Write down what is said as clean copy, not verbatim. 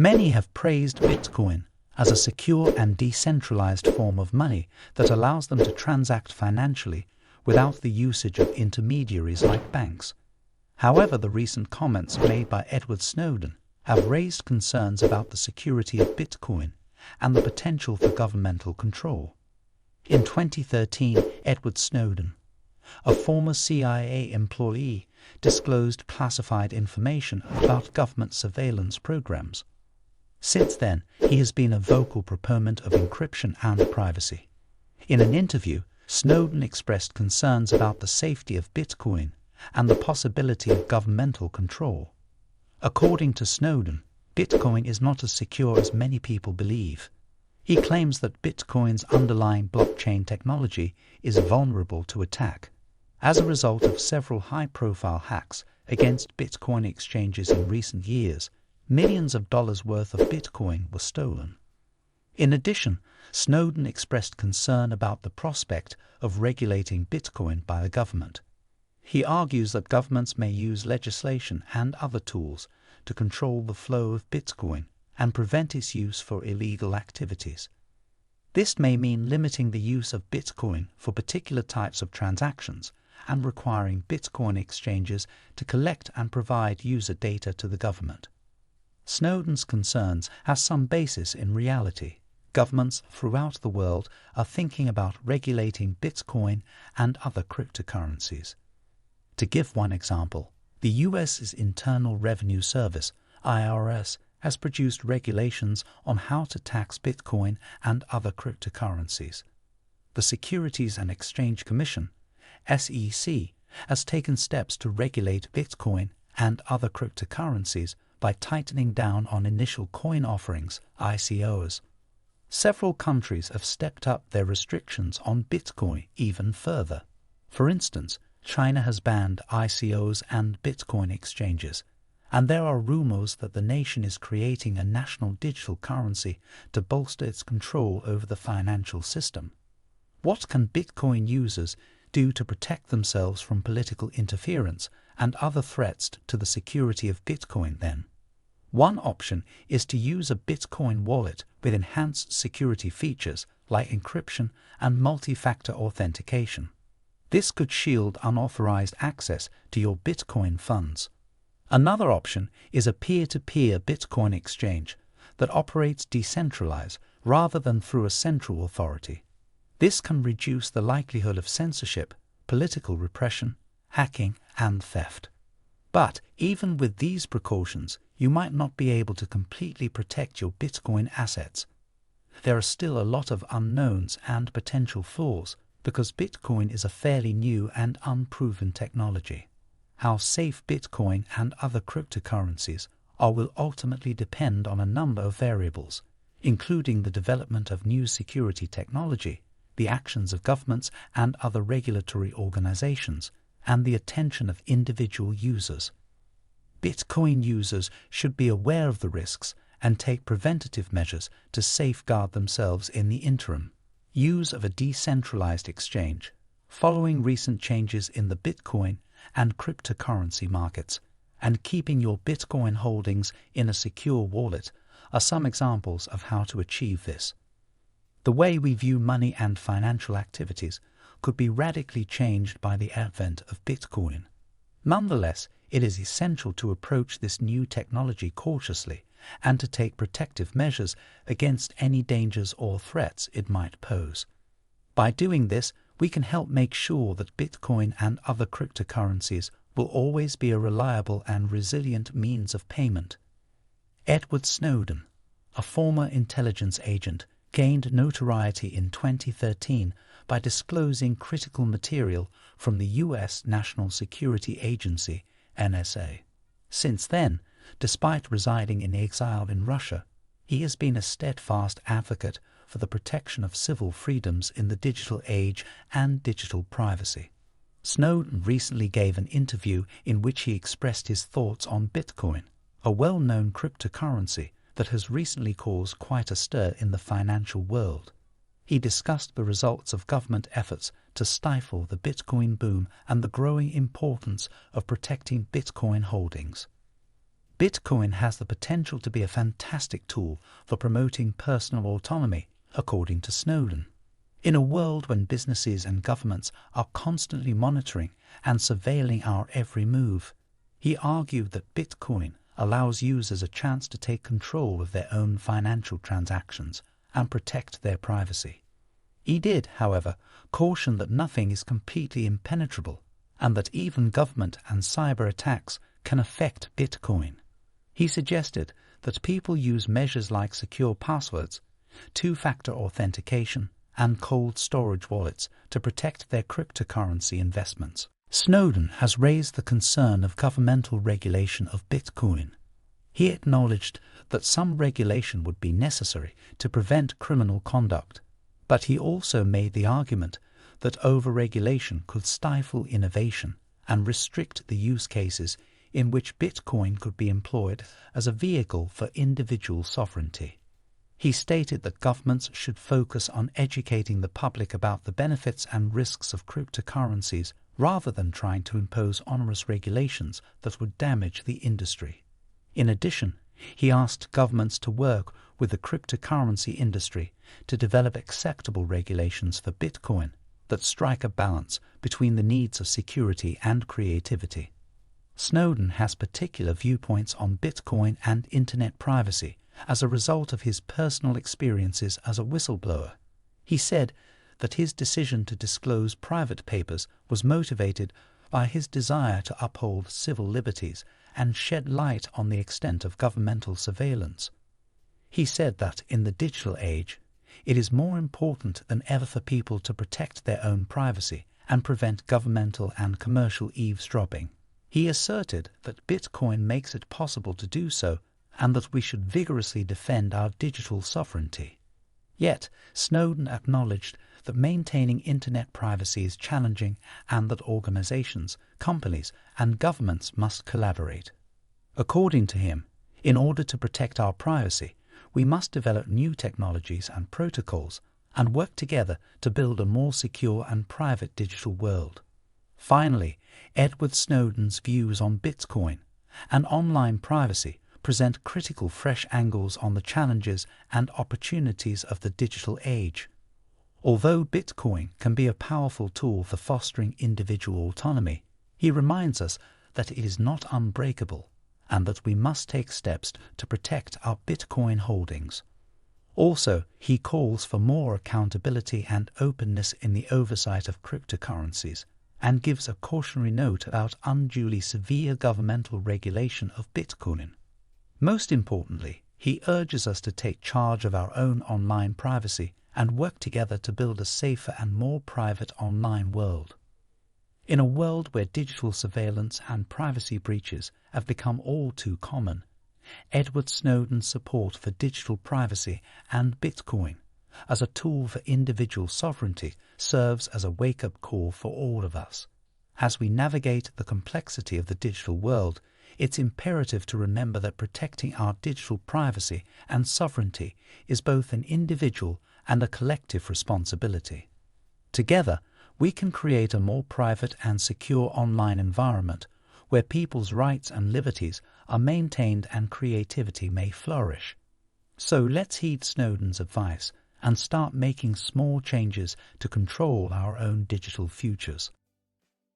Many have praised Bitcoin as a secure and decentralized form of money that allows them to transact financially without the usage of intermediaries like banks. However, the recent comments made by Edward Snowden have raised concerns about the security of Bitcoin and the potential for governmental control. In 2013, Edward Snowden, a former CIA employee, disclosed classified information about government surveillance programs. Since then, he has been a vocal proponent of encryption and privacy. In an interview, Snowden expressed concerns about the safety of Bitcoin and the possibility of governmental control. According to Snowden, Bitcoin is not as secure as many people believe. He claims that Bitcoin's underlying blockchain technology is vulnerable to attack. As a result of several high-profile hacks against Bitcoin exchanges in recent years, millions of dollars worth of Bitcoin were stolen. In addition, Snowden expressed concern about the prospect of regulating Bitcoin by the government. He argues that governments may use legislation and other tools to control the flow of Bitcoin and prevent its use for illegal activities. This may mean limiting the use of Bitcoin for particular types of transactions and requiring Bitcoin exchanges to collect and provide user data to the government. Snowden's concerns have some basis in reality. Governments throughout the world are thinking about regulating Bitcoin and other cryptocurrencies. To give one example, the U.S.'s Internal Revenue Service, IRS, has produced regulations on how to tax Bitcoin and other cryptocurrencies. The Securities and Exchange Commission, SEC, has taken steps to regulate Bitcoin and other cryptocurrencies by tightening down on initial coin offerings, ICOs. Several countries have stepped up their restrictions on Bitcoin even further. For instance, China has banned ICOs and Bitcoin exchanges, and there are rumors that the nation is creating a national digital currency to bolster its control over the financial system. What can Bitcoin users do to protect themselves from political interference and other threats to the security of Bitcoin then? One option is to use a Bitcoin wallet with enhanced security features like encryption and multi-factor authentication. This could shield unauthorized access to your Bitcoin funds. Another option is a peer-to-peer Bitcoin exchange that operates decentralized rather than through a central authority. This can reduce the likelihood of censorship, political repression, hacking, and theft. But even with these precautions, you might not be able to completely protect your Bitcoin assets. There are still a lot of unknowns and potential flaws because Bitcoin is a fairly new and unproven technology. How safe Bitcoin and other cryptocurrencies are will ultimately depend on a number of variables, including the development of new security technology, the actions of governments and other regulatory organizations, and the attention of individual users. Bitcoin users should be aware of the risks and take preventative measures to safeguard themselves in the interim. Use of a decentralized exchange. Following recent changes in the Bitcoin and cryptocurrency markets, and keeping your Bitcoin holdings in a secure wallet are some examples of how to achieve this. The way we view money and financial activities could be radically changed by the advent of Bitcoin. Nonetheless, it is essential to approach this new technology cautiously and to take protective measures against any dangers or threats it might pose. By doing this, we can help make sure that Bitcoin and other cryptocurrencies will always be a reliable and resilient means of payment. Edward Snowden, a former intelligence agent, gained notoriety in 2013 by disclosing critical material from the U.S. National Security Agency, NSA. Since then, despite residing in exile in Russia, he has been a steadfast advocate for the protection of civil freedoms in the digital age and digital privacy. Snowden recently gave an interview in which he expressed his thoughts on Bitcoin, a well-known cryptocurrency that has recently caused quite a stir in the financial world. He discussed the results of government efforts to stifle the Bitcoin boom and the growing importance of protecting Bitcoin holdings. Bitcoin has the potential to be a fantastic tool for promoting personal autonomy, according to Snowden. In a world when businesses and governments are constantly monitoring and surveilling our every move, he argued that Bitcoin allows users a chance to take control of their own financial transactions and protect their privacy. He did, however, caution that nothing is completely impenetrable and that even government and cyber attacks can affect Bitcoin. He suggested that people use measures like secure passwords, two-factor authentication, and cold storage wallets to protect their cryptocurrency investments. Snowden has raised the concern of governmental regulation of Bitcoin. He acknowledged that some regulation would be necessary to prevent criminal conduct, but he also made the argument that over-regulation could stifle innovation and restrict the use cases in which Bitcoin could be employed as a vehicle for individual sovereignty. He stated that governments should focus on educating the public about the benefits and risks of cryptocurrencies rather than trying to impose onerous regulations that would damage the industry. In addition, he asked governments to work with the cryptocurrency industry to develop acceptable regulations for Bitcoin that strike a balance between the needs of security and creativity. Snowden has particular viewpoints on Bitcoin and internet privacy as a result of his personal experiences as a whistleblower. He said that his decision to disclose private papers was motivated by his desire to uphold civil liberties and shed light on the extent of governmental surveillance. He said that in the digital age, it is more important than ever for people to protect their own privacy and prevent governmental and commercial eavesdropping. He asserted that Bitcoin makes it possible to do so and that we should vigorously defend our digital sovereignty. Yet, Snowden acknowledged that maintaining internet privacy is challenging and that organizations, companies, and governments must collaborate. According to him, in order to protect our privacy, we must develop new technologies and protocols and work together to build a more secure and private digital world. Finally, Edward Snowden's views on Bitcoin and online privacy present critical fresh angles on the challenges and opportunities of the digital age. Although Bitcoin can be a powerful tool for fostering individual autonomy, he reminds us that it is not unbreakable and that we must take steps to protect our Bitcoin holdings. Also, he calls for more accountability and openness in the oversight of cryptocurrencies and gives a cautionary note about unduly severe governmental regulation of Bitcoin. Most importantly, he urges us to take charge of our own online privacy and work together to build a safer and more private online world. In a world where digital surveillance and privacy breaches have become all too common, Edward Snowden's support for digital privacy and Bitcoin as a tool for individual sovereignty serves as a wake-up call for all of us. As we navigate the complexity of the digital world, it's imperative to remember that protecting our digital privacy and sovereignty is both an individual and a collective responsibility. Together, we can create a more private and secure online environment where people's rights and liberties are maintained and creativity may flourish. So let's heed Snowden's advice and start making small changes to control our own digital futures.